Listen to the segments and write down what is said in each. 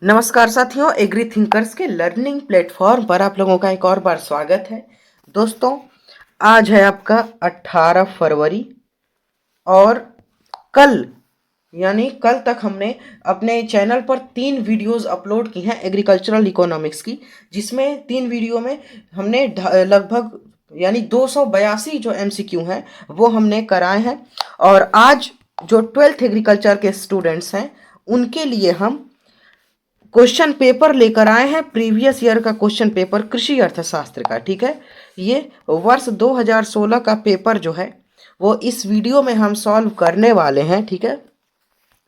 नमस्कार साथियों, agree thinkers के लर्निंग प्लेटफॉर्म पर आप लोगों का एक और बार स्वागत है। दोस्तों, आज है आपका 18 फरवरी और कल यानी कल तक हमने अपने चैनल पर 3 वीडियोस अपलोड की हैं एग्रीकल्चरल इकोनॉमिक्स की, जिसमें 3 वीडियो में हमने लगभग यानी 282 जो एमसीक्यू हैं वो हमने कराए हैं। और आज जो 12th एग्रीकल्चर के स्टूडेंट्स हैं उनके लिए हम क्वेश्चन पेपर लेकर आए हैं, प्रीवियस ईयर का क्वेश्चन पेपर कृषि अर्थशास्त्र का। ठीक है, ये वर्ष 2016 का पेपर जो है वो इस वीडियो में हम सॉल्व करने वाले हैं। ठीक है,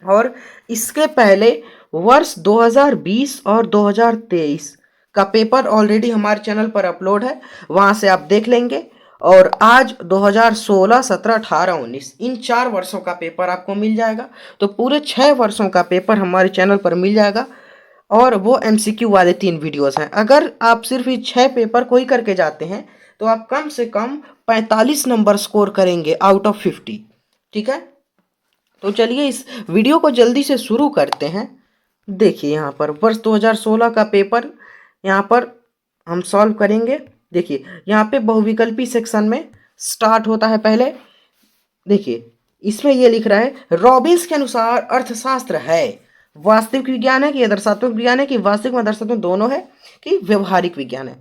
और इसके पहले वर्ष 2020 और 2023 का पेपर ऑलरेडी हमारे चैनल पर अपलोड है, वहां से आप देख लेंगे। और आज 2016, 17, 18, 19 इन 4 वर्षों का पेपर आपको मिल जाएगा। तो पूरे 6 वर्षों का पेपर हमारे चैनल पर मिल जाएगा और वो एमसीक्यू वाले 3 वीडियोस हैं। अगर आप सिर्फ ये 6 पेपर को ही करके जाते हैं तो आप कम से कम 45 नंबर स्कोर करेंगे आउट ऑफ 50। ठीक है, तो चलिए इस वीडियो को जल्दी से शुरू करते हैं। देखिए यहाँ पर वर्ष 2016 का पेपर यहाँ पर हम सॉल्व करेंगे। देखिए यहाँ पे बहुविकल्पी सेक्शन में स्टार्ट होता है। पहले देखिए इसमें ये लिख रहा है, रॉबिन्स के अनुसार अर्थशास्त्र है वास्तविक विज्ञान है कि दर्शात्मक विज्ञान है, कि वास्तविक में दर्शात्मक दोनों है, कि व्यवहारिक विज्ञान है।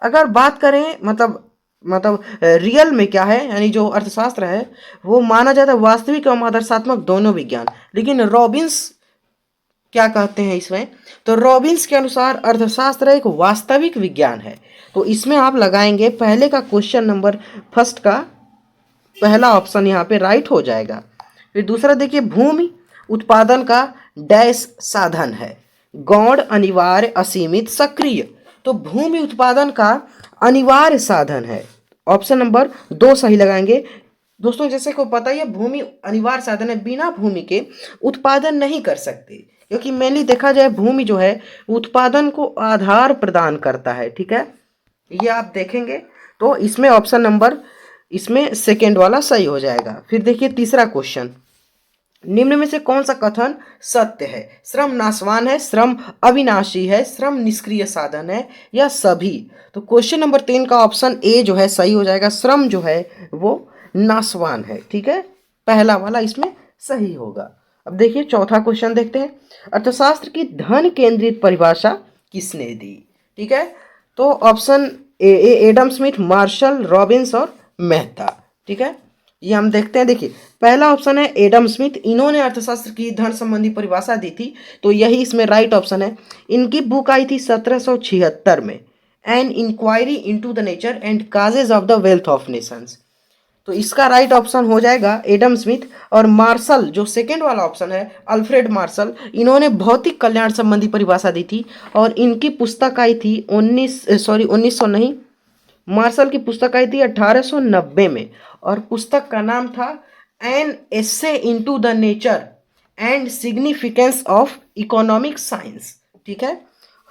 अगर बात करें मतलब रियल में क्या है, यानी जो अर्थशास्त्र है वो माना जाता है वास्तविक और आदर्शात्मक दोनों विज्ञान। लेकिन रॉबिन्स क्या कहते हैं इसमें, तो रॉबिन्स के अनुसार अर्थशास्त्र एक वास्तविक विज्ञान है। तो इसमें आप लगाएंगे पहले का क्वेश्चन नंबर फर्स्ट का पहला ऑप्शन यहाँ पे राइट हो जाएगा। फिर दूसरा देखिए, भूमि उत्पादन का डैश साधन है, गौण, अनिवार्य, असीमित, सक्रिय। तो भूमि उत्पादन का अनिवार्य साधन है, ऑप्शन नंबर 2 सही लगाएंगे। दोस्तों जैसे को पता ही है, भूमि अनिवार्य साधन है, बिना भूमि के उत्पादन नहीं कर सकते, क्योंकि मेनली देखा जाए भूमि जो है उत्पादन को आधार प्रदान करता है। ठीक है, ये आप देखेंगे तो इसमें ऑप्शन नंबर इसमें सेकेंड वाला सही हो जाएगा। फिर देखिए तीसरा क्वेश्चन, निम्न में से कौन सा कथन सत्य है, श्रम नाशवान है, श्रम अविनाशी है, श्रम निष्क्रिय साधन है, या सभी। तो क्वेश्चन नंबर 3 का ऑप्शन ए जो है सही हो जाएगा, श्रम जो है वो नाशवान है। ठीक है, पहला वाला इसमें सही होगा। अब देखिए चौथा क्वेश्चन देखते हैं, अर्थशास्त्र की धन केंद्रित परिभाषा किसने दी। ठीक है, तो option A Adam Smith, Marshall, Robbins और मेहता। ठीक है, ये हम देखते हैं। देखिए पहला ऑप्शन है एडम स्मिथ, इन्होंने अर्थशास्त्र की धन संबंधी परिभाषा दी थी, तो यही इसमें राइट ऑप्शन है। इनकी बुक आई थी 1776 में, an inquiry into the nature and causes of the wealth of nations. तो इसका राइट ऑप्शन हो जाएगा एडम स्मिथ। और मार्शल जो सेकेंड वाला ऑप्शन है, अल्फ्रेड मार्शल, इन्होंने भौतिक कल्याण संबंधी परिभाषा दी थी और इनकी पुस्तक आई थी 1900 नहीं, मार्शल की पुस्तक आई थी 1890 में, और पुस्तक का नाम था an essay into the nature and significance of economic science. ठीक है,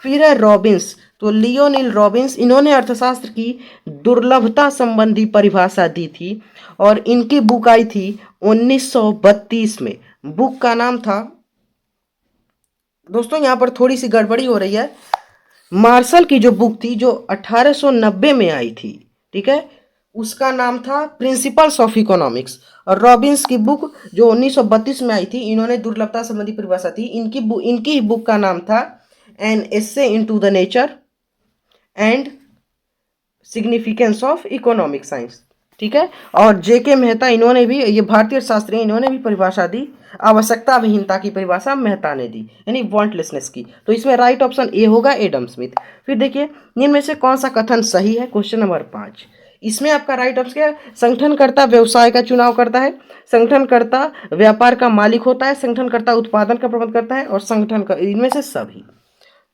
फिर है रॉबिन्स, तो लियोनिल रॉबिन्स, इन्होंने अर्थशास्त्र की दुर्लभता संबंधी परिभाषा दी थी और इनकी बुक आई थी 1932 में। बुक का नाम था, दोस्तों यहाँ पर थोड़ी सी गड़बड़ी हो रही है, मार्शल की जो बुक थी जो 1890 में आई थी, ठीक है, उसका नाम था प्रिंसिपल्स ऑफ इकोनॉमिक्स। और रॉबिन्स की बुक जो 1932 में आई थी, इन्होंने दुर्लभता संबंधी परिभाषा थी, इनकी ही बुक का नाम था an essay into the nature and significance of economic science. ठीक है, और जेके मेहता, इन्होंने भी, ये भारतीय शास्त्री, इन्होंने भी परिभाषा दी, आवश्यकता विहीनता की परिभाषा मेहता ने दी, यानी वांटलेसनेस की। तो इसमें राइट ऑप्शन ए होगा, एडम स्मिथ। फिर देखिए निम्न में से कौन सा कथन सही है, क्वेश्चन नंबर 5। इसमें आपका राइट ऑप्शन क्या है, संगठनकर्ता व्यवसाय का चुनाव करता है, संगठनकर्ता व्यापार का मालिक होता है, संगठनकर्ता उत्पादन का प्रबंध करता है, और संगठन का, इनमें से सभी।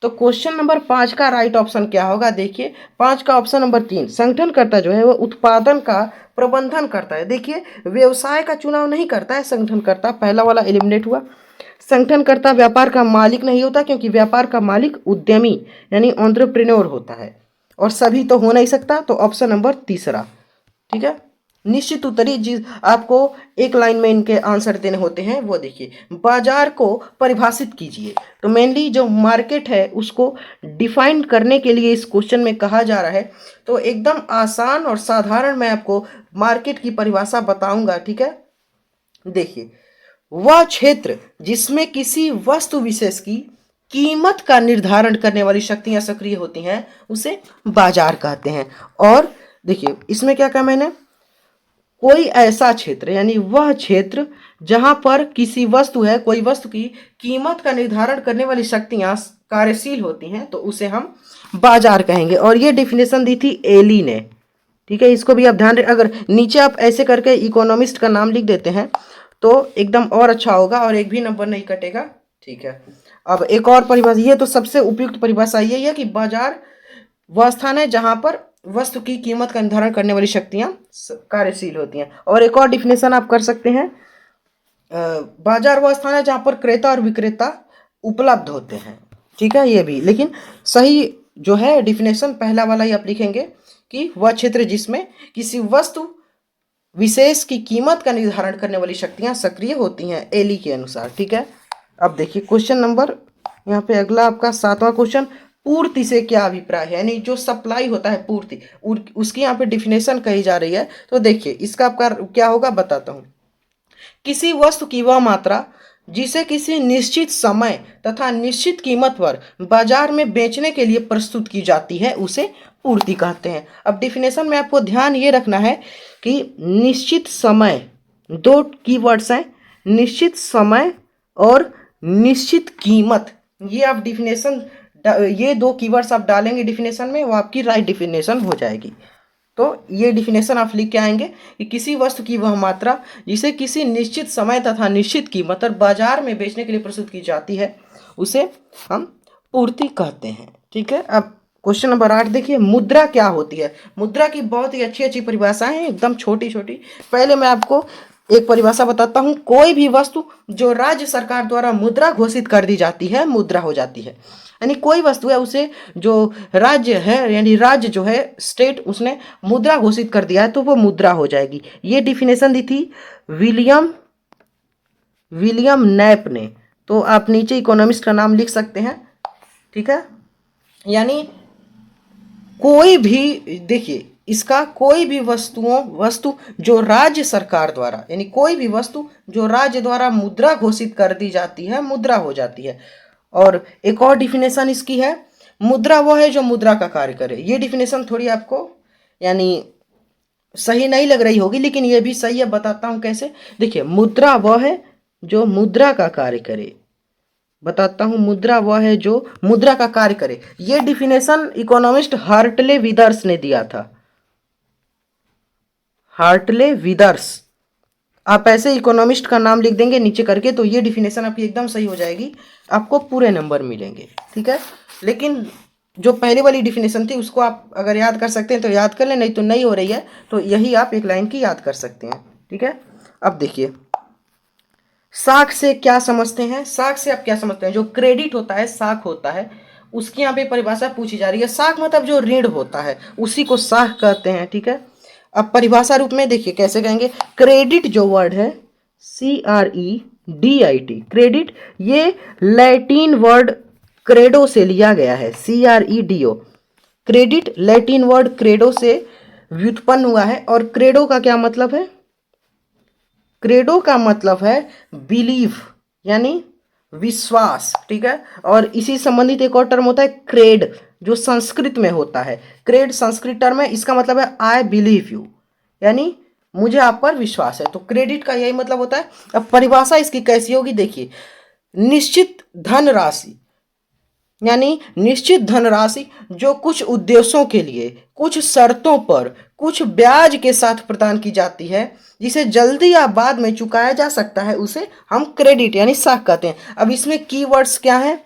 तो क्वेश्चन नंबर 5 का राइट ऑप्शन क्या होगा, देखिए 5 का ऑप्शन नंबर 3, संगठनकर्ता जो है वो उत्पादन का प्रबंधन करता है। देखिए व्यवसाय का चुनाव नहीं करता है संगठनकर्ता, पहला वाला एलिमिनेट हुआ। संगठनकर्ता व्यापार का मालिक नहीं होता, क्योंकि व्यापार का मालिक उद्यमी यानी एंटरप्रेन्योर होता है, और सभी तो हो नहीं सकता, तो ऑप्शन नंबर तीसरा। ठीक है, निश्चित उत्तरी जिस आपको एक लाइन में इनके आंसर देने होते हैं वो देखिए, बाजार को परिभाषित कीजिए। तो मेनली जो मार्केट है उसको डिफाइन करने के लिए इस क्वेश्चन में कहा जा रहा है। तो एकदम आसान और साधारण मैं आपको मार्केट की परिभाषा बताऊंगा, ठीक है। देखिए, वह क्षेत्र जिसमें किसी वस्तु विशेष की कीमत का निर्धारण करने वाली शक्तियां सक्रिय होती हैं उसे बाजार कहते हैं। और देखिए इसमें क्या कहा मैंने, कोई ऐसा क्षेत्र यानी वह क्षेत्र जहां पर किसी वस्तु है, कोई वस्तु की कीमत का निर्धारण करने वाली शक्तियां कार्यशील होती हैं तो उसे हम बाजार कहेंगे। और ये डिफिनेशन दी थी एली ने, ठीक है। इसको भी आप ध्यान रखें, अगर नीचे आप ऐसे करके इकोनॉमिस्ट का नाम लिख देते हैं तो एकदम और अच्छा होगा और एक भी नंबर नहीं कटेगा, ठीक है। अब एक और परिभाषा, ये तो सबसे उपयुक्त परिभाषा यही है कि बाजार वह स्थान है जहां पर वस्तु की कीमत का निर्धारण करने वाली शक्तियां कार्यशील होती हैं। और एक और डिफिनेशन आप कर सकते हैं, बाजार वह स्थान है जहां पर क्रेता और विक्रेता उपलब्ध होते हैं, ठीक है। ये भी लेकिन सही जो है डिफिनेशन पहला वाला ही आप लिखेंगे कि वह क्षेत्र जिसमें किसी वस्तु विशेष की कीमत का निर्धारण करने वाली शक्तियां सक्रिय होती हैं एली के अनुसार, ठीक है। अब देखिए क्वेश्चन नंबर यहाँ पे अगला आपका 7वां क्वेश्चन, पूर्ति से क्या अभिप्राय है, यानी जो सप्लाई होता है पूर्ति, उसकी यहाँ पे डिफिनेशन कही जा रही है। तो देखिए इसका आपका क्या होगा बताता हूँ। किसी वस्तु की वह मात्रा जिसे किसी निश्चित समय तथा निश्चित कीमत पर बाजार में बेचने के लिए प्रस्तुत की जाती है उसे पूर्ति कहते हैं। अब डिफिनेशन में आपको ध्यान ये रखना है कि निश्चित समय, दो कीवर्ड्स हैं, निश्चित समय और निश्चित कीमत। ये आप डिफिनेशन, ये दो कीवर्ड्स आप डालेंगे डिफिनेशन में, वो आपकी राइट डिफिनेशन हो जाएगी। तो ये डिफिनेशन आप लिख के आएंगे कि किसी वस्तु की वह मात्रा जिसे किसी निश्चित समय तथा निश्चित कीमत पर बाजार में बेचने के लिए प्रस्तुत की जाती है उसे हम पूर्ति कहते हैं, ठीक है। अब क्वेश्चन नंबर 8 देखिए, मुद्रा क्या होती है। मुद्रा की बहुत ही अच्छी अच्छी परिभाषाएं हैं, एकदम छोटी छोटी। पहले मैं आपको एक परिभाषा बताता हूँ, कोई भी वस्तु जो राज्य सरकार द्वारा मुद्रा घोषित कर दी जाती है मुद्रा हो जाती है। यानी कोई वस्तु है उसे जो राज्य है यानी राज्य जो है स्टेट उसने मुद्रा घोषित कर दिया है तो वो मुद्रा हो जाएगी। ये डिफिनेशन दी थी विलियम नैप ने। तो आप नीचे इकोनॉमिस्ट का नाम लिख सकते हैं, ठीक है। यानी कोई भी, देखिए इसका कोई भी वस्तु जो राज्य सरकार द्वारा, यानी कोई भी वस्तु जो राज्य द्वारा मुद्रा घोषित कर दी जाती है मुद्रा हो जाती है। और एक और डिफिनेशन इसकी है, मुद्रा वह है जो मुद्रा का कार्य करे। ये डिफिनेशन थोड़ी आपको यानी सही नहीं लग रही होगी लेकिन ये भी सही है, बताता हूँ कैसे। देखिए, मुद्रा वह है जो मुद्रा का कार्य करे, बताता हूँ, मुद्रा वह है जो मुद्रा का कार्य करे। ये डिफिनेशन इकोनॉमिस्ट हार्टले विदर्स ने दिया था, हार्टले विदर्स। आप ऐसे इकोनॉमिस्ट का नाम लिख देंगे नीचे करके तो ये डिफिनेशन आपकी एकदम सही हो जाएगी, आपको पूरे नंबर मिलेंगे, ठीक है। लेकिन जो पहले वाली डिफिनेशन थी उसको आप अगर याद कर सकते हैं तो याद कर लें, नहीं तो नहीं हो रही है तो यही आप एक लाइन की याद कर सकते हैं, ठीक है। अब देखिए, साख से क्या समझते हैं, साख से आप क्या समझते हैं, जो क्रेडिट होता है साख होता है उसकी यहाँ पे परिभाषा पूछी जा रही है। साख मतलब जो ऋण होता है उसी को साख कहते हैं, ठीक है। अब परिभाषा रूप में देखिए कैसे कहेंगे, क्रेडिट जो वर्ड है CREDIT, क्रेडिट, ये लैटिन वर्ड क्रेडो से लिया गया है, CREDO। Credit Latin word credo से व्युत्पन्न हुआ है। और क्रेडो का क्या मतलब है, क्रेडो का मतलब है बिलीव यानी विश्वास, ठीक है। और इसी संबंधित एक और टर्म होता है क्रेड, जो संस्कृत में होता है। क्रेड संस्कृत टर्म है, इसका मतलब है आई बिलीव यू, यानी मुझे आप पर विश्वास है। तो क्रेडिट का यही मतलब होता है। अब परिभाषा इसकी कैसी होगी देखिए, निश्चित धनराशि, यानी निश्चित धनराशि जो कुछ उद्देश्यों के लिए कुछ शर्तों पर कुछ ब्याज के साथ प्रदान की जाती है, जिसे जल्दी या बाद में चुकाया जा सकता है, उसे हम क्रेडिट यानी साख कहते हैं। अब इसमें कीवर्ड्स क्या है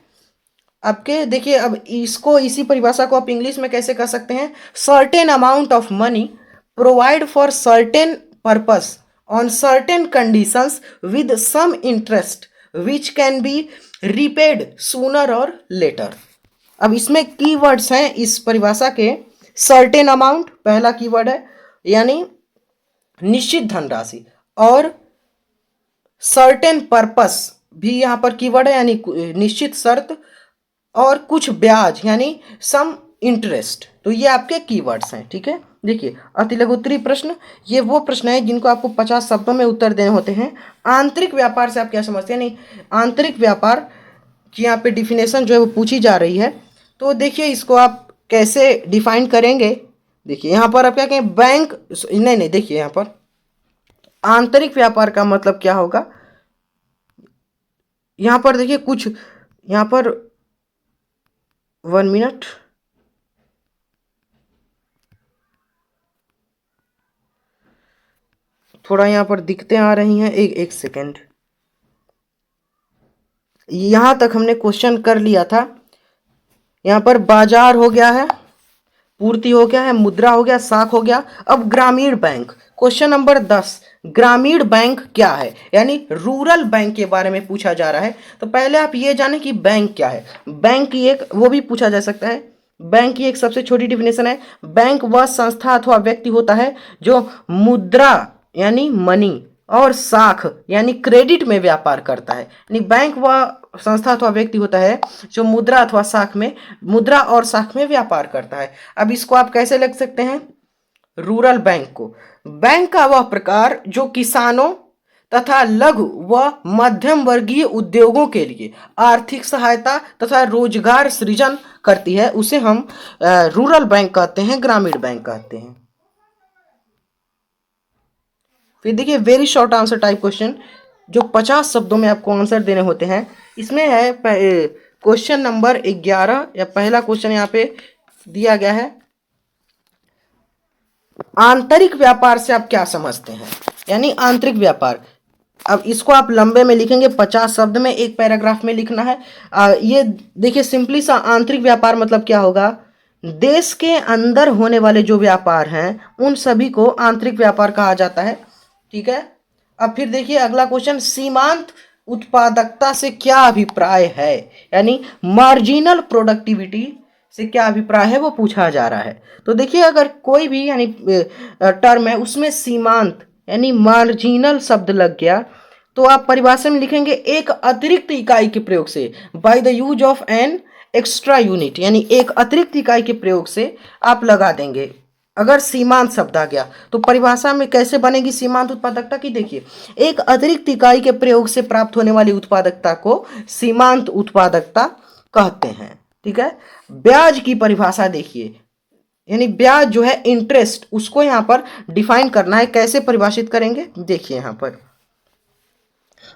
आपके, देखिए अब इसको, इसी परिभाषा को आप इंग्लिश में कैसे कह सकते हैं, certain amount of money provide for certain purpose on certain conditions with some interest which can be repaid sooner और लेटर। अब इसमें कीवर्ड्स हैं इस परिभाषा के, सर्टेन अमाउंट पहला कीवर्ड है, यानी निश्चित धनराशि और सर्टेन पर्पस भी यहाँ पर कीवर्ड है, यानी निश्चित शर्त और कुछ ब्याज यानी सम इंटरेस्ट। तो ये आपके कीवर्ड्स हैं, ठीक है। देखिए अति लघु उत्तरीय प्रश्न, ये वो प्रश्न है जिनको आपको 50 शब्दों में उत्तर देने होते हैं। आंतरिक व्यापार से आप क्या समझते हैं, नहीं आंतरिक व्यापार की यहाँ पे डिफिनेशन जो है वो पूछी जा रही है। तो देखिए इसको आप कैसे डिफाइन करेंगे। देखिए यहाँ पर आप क्या कहें, बैंक, नहीं देखिए यहाँ पर आंतरिक व्यापार का मतलब क्या होगा। यहाँ पर देखिए कुछ, यहाँ पर 1 मिनट, थोड़ा यहाँ पर दिक्कतें आ रही हैं, एक सेकेंड। यहाँ तक हमने क्वेश्चन कर लिया था। यहाँ पर बाजार हो गया है, पूर्ति हो गया है, मुद्रा हो गया, साख हो गया। अब ग्रामीण बैंक, क्वेश्चन नंबर 10, ग्रामीण बैंक क्या है, यानी रूरल बैंक के बारे में पूछा जा रहा है। तो पहले आप ये जानें कि बैंक क्या है। बैंक की एक, वो भी पूछा जा सकता है, बैंक की एक सबसे छोटी डिफिनेशन है, बैंक वह संस्था अथवा व्यक्ति होता है जो मुद्रा यानी मनी और साख यानी क्रेडिट में व्यापार करता है। यानी बैंक वह संस्था अथवा व्यक्ति होता है जो मुद्रा अथवा साख में, मुद्रा और साख में व्यापार करता है। अब इसको आप कैसे लिख सकते हैं, रूरल बैंक को, बैंक का वह प्रकार जो किसानों तथा लघु व मध्यम वर्गीय उद्योगों के लिए आर्थिक सहायता तथा रोजगार सृजन करती है, उसे हम रूरल बैंक कहते हैं, ग्रामीण बैंक कहते हैं। फिर देखिए very short answer type question, जो 50 शब्दों में आपको आंसर देने होते हैं। इसमें है क्वेश्चन नंबर 11, या पहला क्वेश्चन यहाँ पे दिया गया है, आंतरिक व्यापार से आप क्या समझते हैं, यानी आंतरिक व्यापार। अब इसको आप लंबे में लिखेंगे, 50 शब्द में, एक पैराग्राफ में लिखना है। ये देखिए सिंपली सा आंतरिक व्यापार मतलब क्या होगा, देश के अंदर होने वाले जो व्यापार हैं उन सभी को आंतरिक व्यापार कहा जाता है, ठीक है। अब फिर देखिए अगला क्वेश्चन, सीमांत उत्पादकता से क्या अभिप्राय है, यानी मार्जिनल प्रोडक्टिविटी से क्या अभिप्राय है वो पूछा जा रहा है। तो देखिए अगर कोई भी यानी टर्म है उसमें सीमांत यानी मार्जिनल शब्द लग गया तो आप परिभाषा में लिखेंगे एक अतिरिक्त इकाई के प्रयोग से, by the use of an extra unit, यानी एक अतिरिक्त इकाई के प्रयोग से आप लगा देंगे। अगर सीमांत शब्द आ गया तो परिभाषा में कैसे बनेगी सीमांत उत्पादकता की, देखिए एक अतिरिक्त इकाई के प्रयोग से प्राप्त होने वाली उत्पादकता को सीमांत उत्पादकता कहते हैं, ठीक है। ब्याज की परिभाषा देखिए, यानी ब्याज जो है इंटरेस्ट, उसको यहां पर डिफाइन करना है, कैसे परिभाषित करेंगे। देखिए यहां पर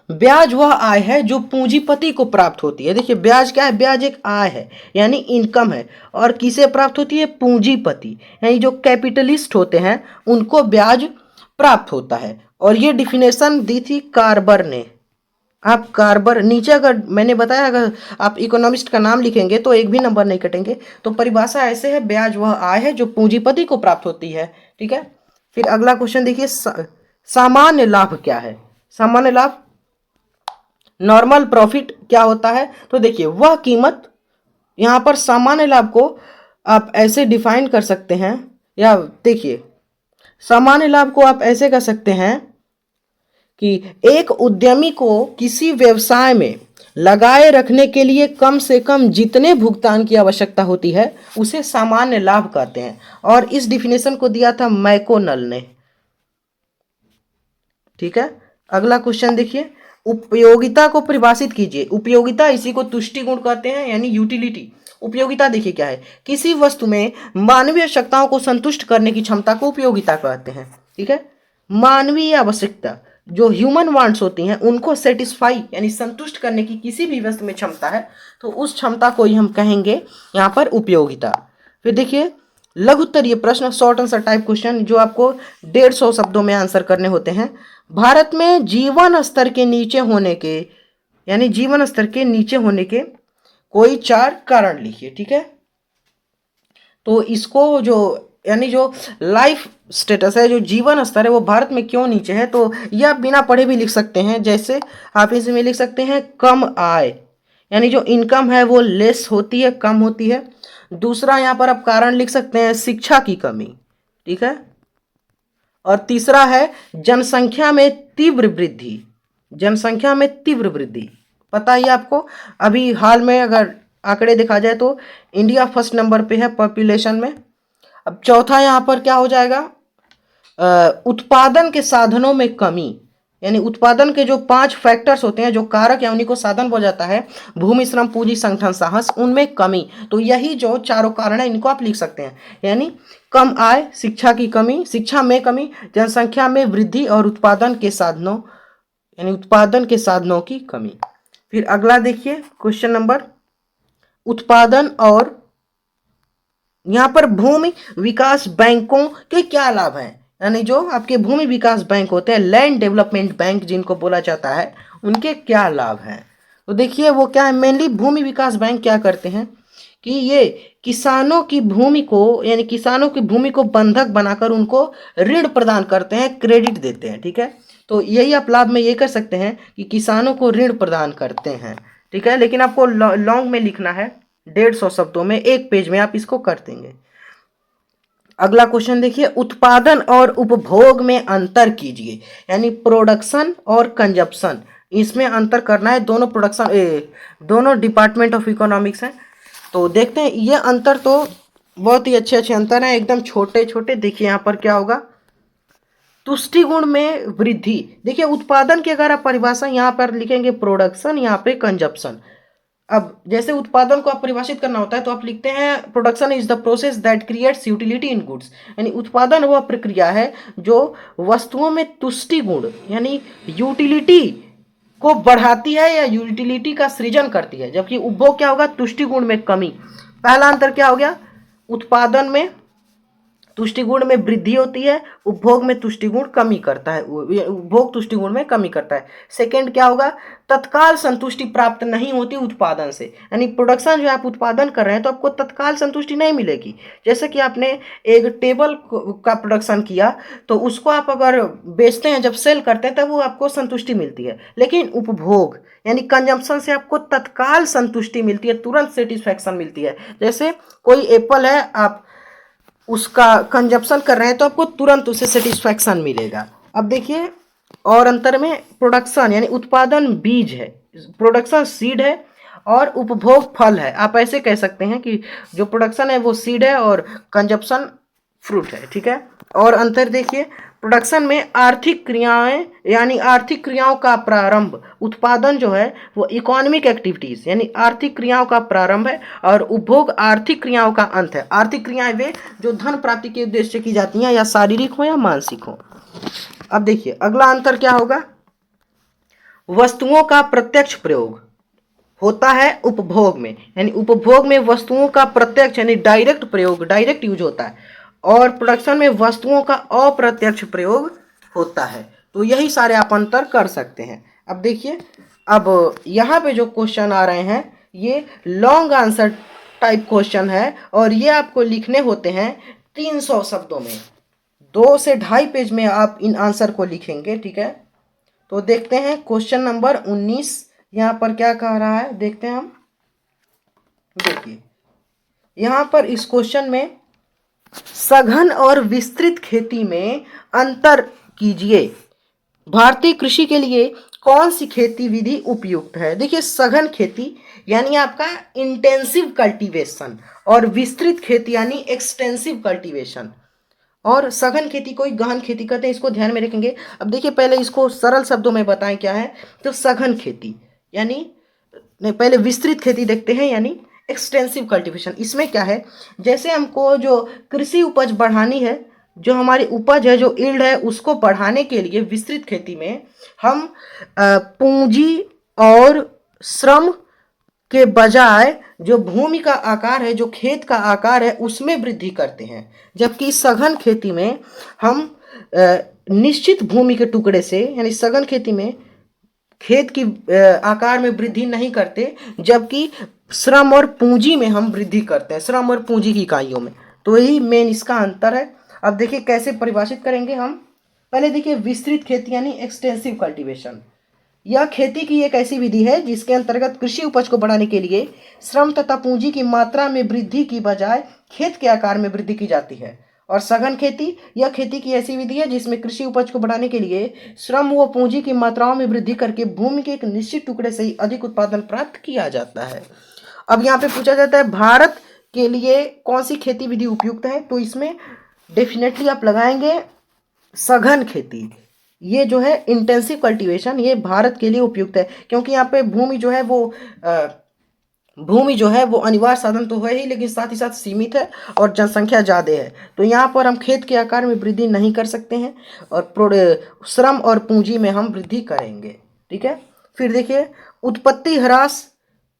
ब्याज वह आय है जो पूंजीपति को प्राप्त होती है। देखिए ब्याज क्या है, ब्याज एक आय है यानी इनकम है, और किसे प्राप्त होती है, पूंजीपति यानी जो कैपिटलिस्ट होते हैं उनको ब्याज प्राप्त होता है। और ये डिफिनेशन दी थी कार्बर ने। आप कार्बर नीचे अगर मैंने बताया, अगर आप इकोनॉमिस्ट का नाम लिखेंगे तो एक भी नंबर नहीं कटेंगे। तो परिभाषा ऐसे है, ब्याज वह आय है जो पूंजीपति को प्राप्त होती है, ठीक है। फिर अगला क्वेश्चन देखिए, सामान्य लाभ क्या है, सामान्य लाभ नॉर्मल प्रॉफिट क्या होता है। तो देखिए वह कीमत, यहां पर सामान्य लाभ को आप ऐसे डिफाइन कर सकते हैं, या देखिए सामान्य लाभ को आप ऐसे कर सकते हैं कि एक उद्यमी को किसी व्यवसाय में लगाए रखने के लिए कम से कम जितने भुगतान की आवश्यकता होती है उसे सामान्य लाभ कहते हैं। और इस डिफिनेशन को दिया था मैकोनल ने, ठीक है। अगला क्वेश्चन देखिए, उपयोगिता को परिभाषित कीजिए। उपयोगिता इसी को तुष्टि गुण कहते हैं, यानी यूटिलिटी। उपयोगिता देखिए क्या है, किसी वस्तु में मानवीय आवश्यकताओं को संतुष्ट करने की क्षमता को उपयोगिता कहते हैं, ठीक है। मानवीय आवश्यकता जो ह्यूमन वांट्स होती हैं उनको सेटिस्फाई यानी संतुष्ट करने की किसी भी वस्तु में क्षमता है तो उस क्षमता को ही हम कहेंगे यहाँ पर उपयोगिता। फिर देखिए लघुत्तरीय प्रश्न, शॉर्ट आंसर टाइप क्वेश्चन, जो आपको 150 शब्दों में आंसर करने होते हैं। भारत में जीवन स्तर के नीचे होने के, यानी जीवन स्तर के नीचे होने के कोई 4 कारण लिखिए, ठीक है। तो इसको जो यानी जो लाइफ स्टेटस है, जो जीवन स्तर है वो भारत में क्यों नीचे है, तो यह आप बिना पढ़े भी लिख सकते हैं। जैसे आप इसमें लिख सकते हैं कम आय, यानी जो इनकम है वो लेस होती है, कम होती है। दूसरा यहाँ पर आप कारण लिख सकते हैं शिक्षा की कमी, ठीक है। और तीसरा है जनसंख्या में तीव्र वृद्धि। जनसंख्या में तीव्र वृद्धि पता ही आपको, अभी हाल में अगर आंकड़े देखा जाए तो इंडिया फर्स्ट नंबर पे है पॉपुलेशन में। अब चौथा यहाँ पर क्या हो जाएगा, उत्पादन के साधनों में कमी, यानी उत्पादन के जो 5 फैक्टर्स होते हैं, जो कारक है, उन्हीं को साधन बोला जाता है, भूमि, श्रम, पूंजी, संगठन, साहस, उनमें कमी। तो यही जो चारों कारण है इनको आप लिख सकते हैं, यानी कम आय, शिक्षा की कमी, शिक्षा में कमी, जनसंख्या में वृद्धि और उत्पादन के साधनों, यानी उत्पादन के साधनों की कमी। फिर अगला देखिए क्वेश्चन नंबर, उत्पादन और यहाँ पर भूमि विकास बैंकों के क्या लाभ हैं, यानी जो आपके भूमि विकास बैंक होते हैं, लैंड डेवलपमेंट बैंक जिनको बोला जाता है, उनके क्या लाभ हैं। तो देखिए वो क्या है, मेनली भूमि विकास बैंक क्या करते हैं कि ये किसानों की भूमि को, यानी किसानों की भूमि को बंधक बनाकर उनको ऋण प्रदान करते हैं, क्रेडिट देते हैं, ठीक है। तो यही आप लाभ में ये कर सकते हैं कि किसानों को ऋण प्रदान करते हैं, ठीक है। लेकिन आपको लॉन्ग में लिखना है, 150 शब्दों में, एक पेज में आप इसको कर देंगे। अगला क्वेश्चन देखिए, उत्पादन और उपभोग में अंतर कीजिए, यानी प्रोडक्शन और कंजप्शन, इसमें अंतर करना है। दोनों दोनों डिपार्टमेंट ऑफ इकोनॉमिक्स हैं। तो देखते हैं, ये अंतर तो बहुत ही अच्छे अच्छे अंतर हैं, एकदम छोटे छोटे। देखिए यहाँ पर क्या होगा, तुष्टि गुण में वृद्धि। देखिए उत्पादन की अगर आप परिभाषा यहाँ पर लिखेंगे प्रोडक्शन, यहाँ पे कंजप्शन। अब जैसे उत्पादन को आप परिभाषित करना होता है तो आप लिखते हैं production is the process that creates utility in goods, यानी उत्पादन वह प्रक्रिया है जो वस्तुओं में तुष्टि गुण, यानी यूटिलिटी को बढ़ाती है या यूटिलिटी का सृजन करती है। जबकि उपभोग क्या होगा, तुष्टि गुण में कमी। पहला अंतर क्या हो गया, उत्पादन में तुष्टिगुण में वृद्धि होती है, उपभोग में तुष्टिगुण कमी करता है, उपभोग तुष्टिगुण में कमी करता है। सेकंड क्या होगा, तत्काल संतुष्टि प्राप्त नहीं होती उत्पादन से, यानी प्रोडक्शन जो आप उत्पादन कर रहे हैं तो आपको तत्काल संतुष्टि नहीं मिलेगी। जैसे कि आपने एक टेबल का प्रोडक्शन किया तो उसको आप अगर बेचते हैं, जब सेल करते हैं तब वो आपको संतुष्टि मिलती है। लेकिन उपभोग यानी कंजम्पशन से आपको तत्काल संतुष्टि मिलती है, तुरंत सेटिस्फैक्शन मिलती है। जैसे कोई एप्पल है, आप उसका कंजप्शन कर रहे हैं तो आपको तुरंत उसे सेटिस्फैक्शन मिलेगा। अब देखिए और अंतर में, प्रोडक्शन यानी उत्पादन बीज है, प्रोडक्शन सीड है और उपभोग फल है। आप ऐसे कह सकते हैं कि जो प्रोडक्शन है वो सीड है और कंजप्शन फ्रूट है, ठीक है। और अंतर देखिए, प्रोडक्शन में आर्थिक क्रियाएं, यानी आर्थिक क्रियाओं का प्रारंभ, उत्पादन जो है वो इकोनॉमिक एक्टिविटीज यानी आर्थिक क्रियाओं का प्रारंभ है और उपभोग आर्थिक क्रियाओं का अंत है। आर्थिक क्रियाएं वे जो धन प्राप्ति के उद्देश्य से की जाती हैं, या शारीरिक हो या मानसिक हो। अब देखिए अगला अंतर क्या होगा, वस्तुओं का प्रत्यक्ष प्रयोग होता है उपभोग में, यानी उपभोग में वस्तुओं का प्रत्यक्ष यानी डायरेक्ट प्रयोग, डायरेक्ट यूज होता है, और प्रोडक्शन में वस्तुओं का अप्रत्यक्ष प्रयोग होता है। तो यही सारे आप अंतर कर सकते हैं। अब देखिए, अब यहाँ पे जो क्वेश्चन आ रहे हैं ये लॉन्ग आंसर टाइप क्वेश्चन है और ये आपको लिखने होते हैं 300 शब्दों में, 2 से 2.5 पेज में आप इन आंसर को लिखेंगे, ठीक है। तो देखते हैं क्वेश्चन नंबर 19 यहाँ पर क्या कह रहा है, देखते हैं हम। देखिए यहाँ पर इस क्वेश्चन में सघन और विस्तृत खेती में अंतर कीजिए, भारतीय कृषि के लिए कौन सी खेती विधि उपयुक्त है। देखिए सघन खेती यानी आपका इंटेंसिव कल्टीवेशन और विस्तृत खेती यानी एक्सटेंसिव कल्टीवेशन, और सघन खेती को गहन खेती कहते हैं, इसको ध्यान में रखेंगे। अब देखिए पहले इसको सरल शब्दों में बताएं क्या है, तो सघन खेती यानी, नहीं पहले विस्तृत खेती देखते हैं, यानी एक्सटेंसिव कल्टीवेशन। इसमें क्या है, जैसे हमको जो कृषि उपज बढ़ानी है, जो हमारी उपज है, जो यील्ड है, उसको बढ़ाने के लिए विस्तृत खेती में हम पूंजी और श्रम के बजाय जो भूमि का आकार है, जो खेत का आकार है, उसमें वृद्धि करते हैं। जबकि सघन खेती में हम निश्चित भूमि के टुकड़े से, यानी सघन खेती में खेत की आकार में वृद्धि नहीं करते, जबकि श्रम और पूंजी में हम वृद्धि करते हैं, श्रम और पूंजी की इकाइयों में। तो यही मेन इसका अंतर है। अब देखिए कैसे परिभाषित करेंगे हम। पहले देखिए विस्तृत खेती यानी एक्सटेंसिव कल्टीवेशन, यह खेती की एक ऐसी विधि है जिसके अंतर्गत कृषि उपज को बढ़ाने के लिए श्रम तथा पूंजी की मात्रा में वृद्धि की बजाय खेत के आकार में वृद्धि की जाती है और सघन खेती, यह खेती की ऐसी विधि है जिसमें कृषि उपज को बढ़ाने के लिए श्रम व पूंजी की मात्राओं में वृद्धि करके भूमि के एक निश्चित टुकड़े से ही अधिक उत्पादन प्राप्त किया जाता है। अब यहाँ पे पूछा जाता है भारत के लिए कौन सी खेती विधि उपयुक्त है, तो इसमें डेफिनेटली आप लगाएंगे सघन खेती। ये जो है इंटेंसिव कल्टीवेशन, ये भारत के लिए उपयुक्त है, क्योंकि यहाँ पे भूमि जो है वो अनिवार्य साधन तो है ही, लेकिन साथ ही साथ सीमित है और जनसंख्या ज़्यादा है। तो यहाँ पर हम खेत के आकार में वृद्धि नहीं कर सकते हैं और श्रम और पूंजी में हम वृद्धि करेंगे। ठीक है, फिर देखिए उत्पत्ति ह्रास,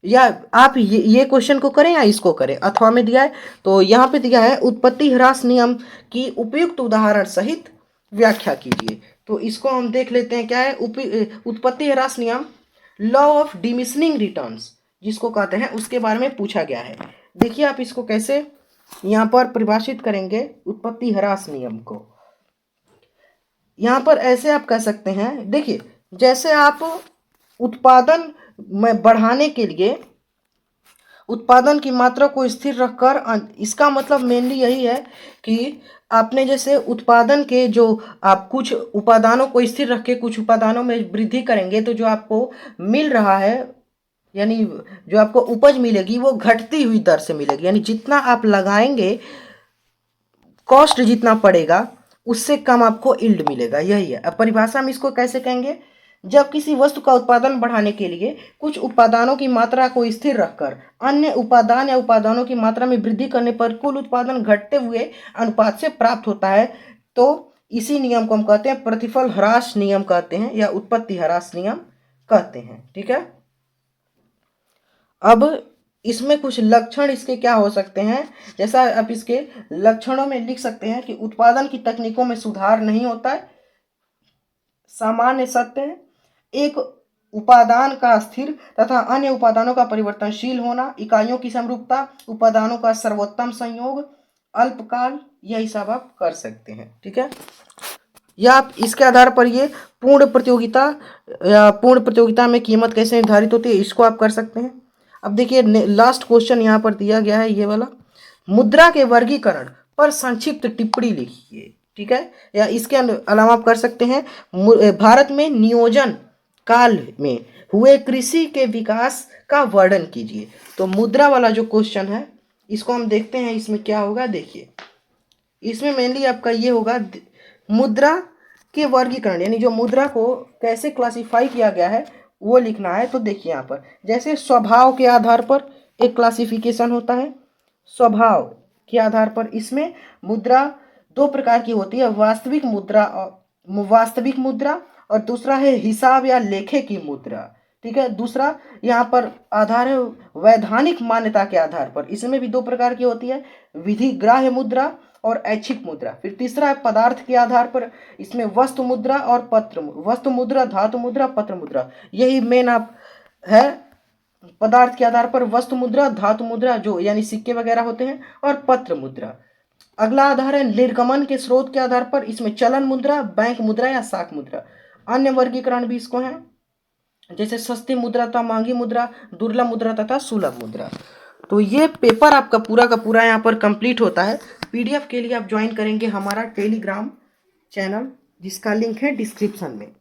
या आप ये क्वेश्चन को करें या इसको करें, अथवा में दिया है तो यहाँ पे दिया है उत्पत्ति ह्रास नियम की उपयुक्त उदाहरण सहित व्याख्या कीजिए। तो इसको हम देख लेते हैं क्या है उत्पत्ति ह्रास नियम, लॉ ऑफ डिमिनिशिंग रिटर्न्स जिसको कहते हैं, उसके बारे में पूछा गया है। देखिए आप इसको कैसे यहाँ पर परिभाषित करेंगे उत्पत्ति ह्रास नियम को। यहाँ पर ऐसे आप कह सकते हैं, देखिए जैसे आप उत्पादन में बढ़ाने के लिए उत्पादन की मात्रा को स्थिर रखकर, इसका मतलब मेनली यही है कि आपने जैसे उत्पादन के जो आप कुछ उपादानों को स्थिर रख के कुछ उपादानों में वृद्धि करेंगे, तो जो आपको मिल रहा है यानी जो आपको उपज मिलेगी वो घटती हुई दर से मिलेगी, यानी जितना आप लगाएंगे कॉस्ट जितना पड़ेगा उससे कम आपको यील्ड मिलेगा, यही है। अब परिभाषा में इसको कैसे कहेंगे, जब किसी वस्तु का उत्पादन बढ़ाने के लिए कुछ उपादानों की मात्रा को स्थिर रखकर अन्य उपादान या उपादानों की मात्रा में वृद्धि करने पर कुल उत्पादन घटते हुए अनुपात से प्राप्त होता है, तो इसी नियम को हम कहते हैं प्रतिफल ह्रास नियम कहते हैं या उत्पत्ति ह्रास नियम कहते हैं। ठीक है, अब इसमें कुछ लक्षण इसके क्या हो सकते हैं, जैसा आप इसके लक्षणों में लिख सकते हैं कि उत्पादन की तकनीकों में सुधार नहीं होता है, सामान्य सत्य है, एक उपादान का स्थिर तथा अन्य उपादानों का परिवर्तनशील होना, इकाइयों की समरूपता, उपादानों का सर्वोत्तम संयोग, अल्पकाल, यही सब आप कर सकते हैं। ठीक है, या आप इसके आधार पर ये पूर्ण प्रतियोगिता में कीमत कैसे निर्धारित होती है, इसको आप कर सकते हैं। अब देखिए लास्ट क्वेश्चन यहाँ पर दिया गया है ये वाला, मुद्रा के वर्गीकरण पर संक्षिप्त टिप्पणी लिखिए। ठीक है, या इसके अलावा आप कर सकते हैं भारत में नियोजन काल में हुए कृषि के विकास का वर्णन कीजिए। तो मुद्रा वाला जो क्वेश्चन है इसको हम देखते हैं, इसमें क्या होगा। देखिए इसमें मेनली आपका ये होगा मुद्रा के वर्गीकरण, यानी जो मुद्रा को कैसे क्लासिफाई किया गया है वो लिखना है। तो देखिए यहाँ पर जैसे स्वभाव के आधार पर एक क्लासिफिकेशन होता है, स्वभाव के आधार पर इसमें मुद्रा दो प्रकार की होती है, वास्तविक मुद्रा और दूसरा है हिसाब या लेखे की मुद्रा। ठीक है, दूसरा यहाँ पर आधार है वैधानिक मान्यता के आधार पर, इसमें भी दो प्रकार की होती है, विधिग्राह्य मुद्रा और ऐच्छिक मुद्रा। फिर तीसरा है पदार्थ के आधार पर, इसमें वस्तु मुद्रा और वस्तु मुद्रा, धातु मुद्रा, पत्र मुद्रा, यही मेन आप है। पदार्थ के आधार पर वस्तु मुद्रा, धातु मुद्रा जो यानी सिक्के वगैरह होते हैं, और पत्र मुद्रा। अगला आधार है निर्गमन के स्रोत के आधार पर, इसमें चलन मुद्रा, बैंक मुद्रा या शाख मुद्रा। अन्य वर्गीकरण भी इसको है, जैसे सस्ती मुद्रा तथा महंगी मुद्रा, दुर्लभ मुद्रा तथा सुलभ मुद्रा। तो ये पेपर आपका पूरा का पूरा यहाँ पर कंप्लीट होता है। पीडीएफ के लिए आप ज्वाइन करेंगे हमारा टेलीग्राम चैनल जिसका लिंक है डिस्क्रिप्शन में,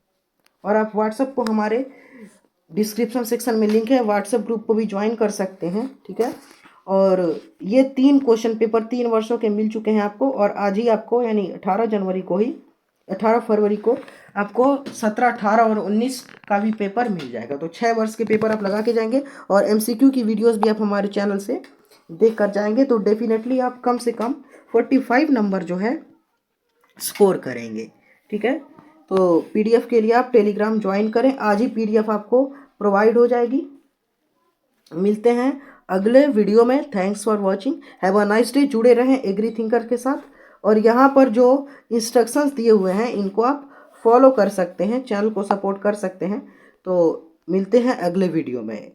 और आप व्हाट्सएप को हमारे डिस्क्रिप्शन सेक्शन में लिंक है, व्हाट्सएप ग्रुप को भी ज्वाइन कर सकते हैं। ठीक है, और ये 3 क्वेश्चन पेपर 3 वर्षों के मिल चुके हैं आपको, और आज ही आपको यानी 18 फरवरी को आपको 17, 18 और 19 का भी पेपर मिल जाएगा। तो 6 वर्ष के पेपर आप लगा के जाएंगे, और एमसीक्यू की वीडियोस भी आप हमारे चैनल से देख कर जाएंगे, तो डेफिनेटली आप कम से कम 45 नंबर जो है स्कोर करेंगे। ठीक है, तो पीडीएफ के लिए आप टेलीग्राम ज्वाइन करें, आज ही पीडीएफ आपको प्रोवाइड हो जाएगी। मिलते हैं अगले वीडियो में। Thanks for watching, have a nice day. जुड़े रहें एग्री थिंकर के साथ, और यहाँ पर जो इंस्ट्रक्शंस दिए हुए हैं इनको आप फॉलो कर सकते हैं, चैनल को सपोर्ट कर सकते हैं। तो मिलते हैं अगले वीडियो में।